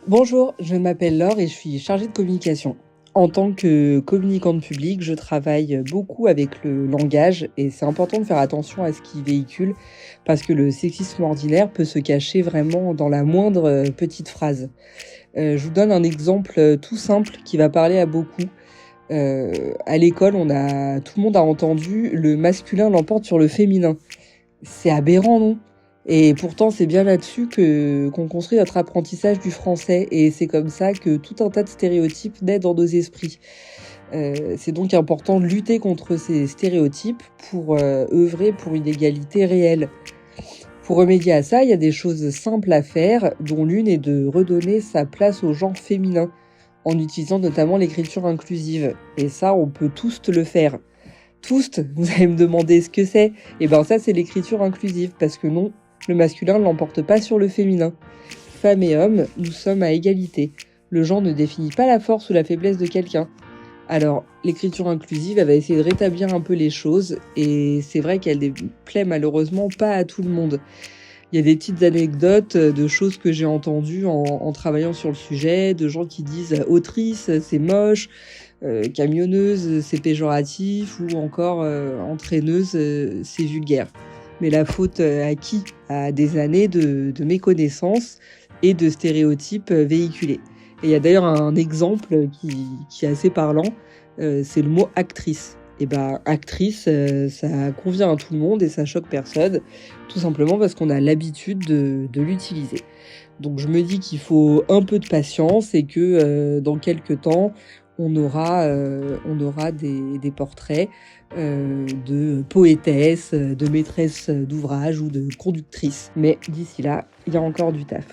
Bonjour, je m'appelle Laure et je suis chargée de communication. En tant que communicante publique, je travaille beaucoup avec le langage et c'est important de faire attention à ce qu'il véhicule parce que le sexisme ordinaire peut se cacher vraiment dans la moindre petite phrase. Je vous donne un exemple tout simple qui va parler à beaucoup. À l'école, tout le monde a entendu le masculin l'emporte sur le féminin. C'est aberrant, non? Et pourtant, c'est bien là-dessus qu'on construit notre apprentissage du français. Et c'est comme ça que tout un tas de stéréotypes naissent dans nos esprits. C'est donc important de lutter contre ces stéréotypes pour œuvrer pour une égalité réelle. Pour remédier à ça, il y a des choses simples à faire, dont l'une est de redonner sa place au genre féminin, en utilisant notamment l'écriture inclusive. Et ça, on peut tous le faire. Tous, vous allez me demander ce que c'est. Et ben ça, c'est l'écriture inclusive, parce que non, le masculin ne l'emporte pas sur le féminin. Femmes et hommes, nous sommes à égalité. Le genre ne définit pas la force ou la faiblesse de quelqu'un. Alors, l'écriture inclusive, elle va essayer de rétablir un peu les choses, et c'est vrai qu'elle ne plaît malheureusement pas à tout le monde. Il y a des petites anecdotes de choses que j'ai entendues en travaillant sur le sujet, de gens qui disent autrice, c'est moche, camionneuse, c'est péjoratif, ou encore entraîneuse, c'est vulgaire. Mais la faute à qui? À des années de méconnaissance et de stéréotypes véhiculés. Et il y a d'ailleurs un exemple qui est assez parlant, c'est le mot actrice. Et ben actrice, ça convient à tout le monde et ça choque personne, tout simplement parce qu'on a l'habitude de l'utiliser. Donc je me dis qu'il faut un peu de patience et que dans quelques temps, on aura des portraits de poétesses, de maîtresses d'ouvrage ou de conductrices. Mais d'ici là, il y a encore du taf.